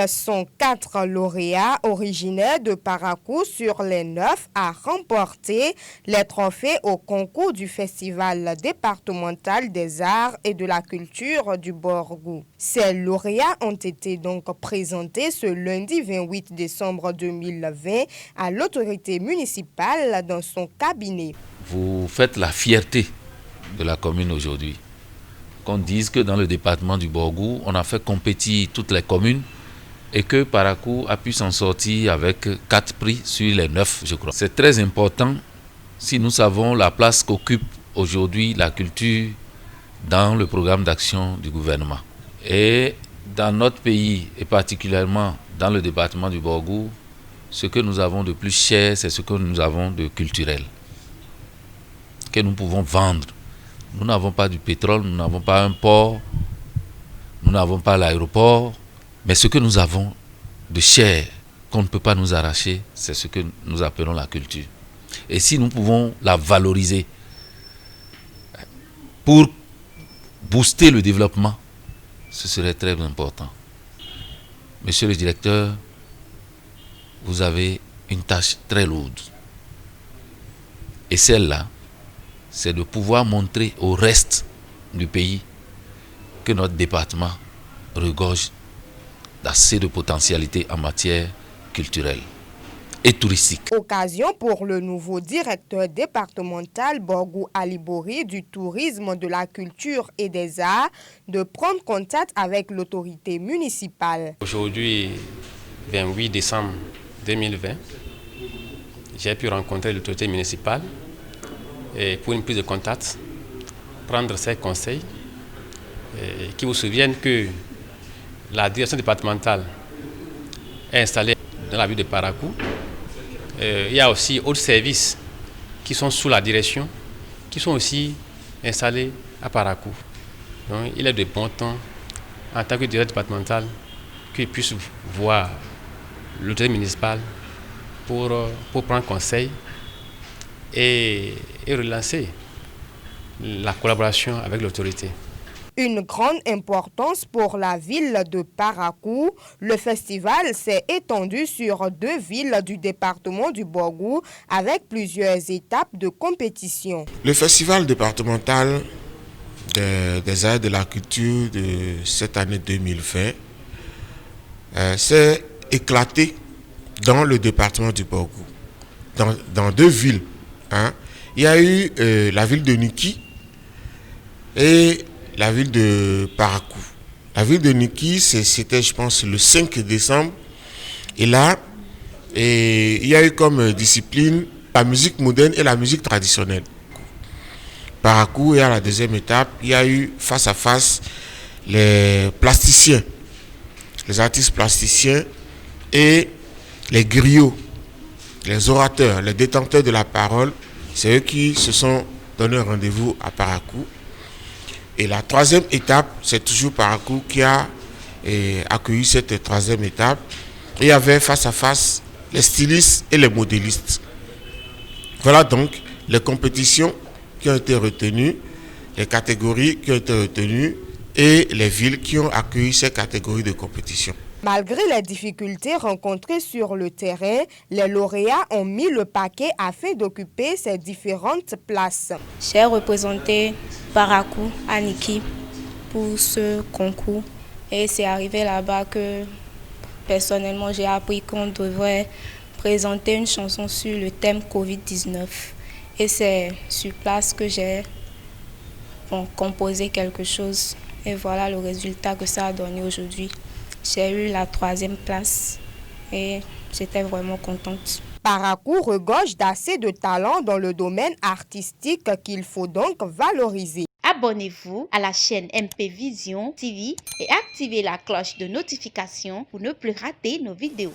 Ils sont 4 lauréats originaires de Parakou sur les 9 à remporter les trophées au concours du Festival départemental des arts et de la culture du Borgou. Ces lauréats ont été donc présentés ce lundi 28 décembre 2020 à l'autorité municipale dans son cabinet. Vous faites la fierté de la commune aujourd'hui. Qu'on dise que dans le département du Borgou, on a fait compétir toutes les communes et que Parakou a pu s'en sortir avec 4 prix sur les 9, je crois. C'est très important si nous savons la place qu'occupe aujourd'hui la culture dans le programme d'action du gouvernement. Et dans notre pays, et particulièrement dans le département du Borgou, ce que nous avons de plus cher, c'est ce que nous avons de culturel, que nous pouvons vendre. Nous n'avons pas du pétrole, nous n'avons pas un port, nous n'avons pas l'aéroport, mais ce que nous avons de cher, qu'on ne peut pas nous arracher, c'est ce que nous appelons la culture. Et si nous pouvons la valoriser pour booster le développement, ce serait très important. Monsieur le directeur, vous avez une tâche très lourde. Et celle-là, c'est de pouvoir montrer au reste du pays que notre département regorge d'assez de potentialité en matière culturelle et touristique. Occasion pour le nouveau directeur départemental Borgou Alibori du tourisme, de la culture et des arts de prendre contact avec l'autorité municipale. Aujourd'hui, 28 décembre 2020, j'ai pu rencontrer l'autorité municipale et pour une prise de contact, prendre ses conseils, et qui vous souviennent que la direction départementale est installée dans la ville de Parakou. Il y a aussi d'autres services qui sont sous la direction, qui sont aussi installés à Parakou. Donc il est de bon temps, en tant que directeur départemental, qu'ils puissent voir l'autorité municipale pour prendre conseil et relancer la collaboration avec l'autorité. Une grande importance pour la ville de Parakou, le festival s'est étendu sur 2 villes du département du Borgou avec plusieurs étapes de compétition. Le festival départemental des arts et de la culture de cette année 2020 s'est éclaté dans le département du Borgou, dans 2 villes. Il y a eu la ville de Niki et la ville de Parakou. La ville de Niki, c'était, je pense, le 5 décembre. Et là, il y a eu comme discipline la musique moderne et la musique traditionnelle. Parakou, et à la 2e étape, il y a eu face à face les plasticiens, les artistes plasticiens et les griots, les orateurs, les détenteurs de la parole. C'est eux qui se sont donné un rendez-vous à Parakou. Et la 3e étape, c'est toujours Parakou qui a accueilli cette 3e étape. Il y avait face à face les stylistes et les modélistes. Voilà donc les compétitions qui ont été retenues, les catégories qui ont été retenues et les villes qui ont accueilli ces catégories de compétition. Malgré les difficultés rencontrées sur le terrain, les lauréats ont mis le paquet afin d'occuper ces différentes places. J'ai représenté Parakou à Niki pour ce concours et c'est arrivé là-bas que personnellement j'ai appris qu'on devrait présenter une chanson sur le thème Covid-19 et c'est sur place que j'ai composé quelque chose et voilà le résultat que ça a donné aujourd'hui. J'ai eu la 3e place et j'étais vraiment contente. Parakou regorge d'assez de talent dans le domaine artistique qu'il faut donc valoriser. Abonnez-vous à la chaîne MP Vision TV et activez la cloche de notification pour ne plus rater nos vidéos.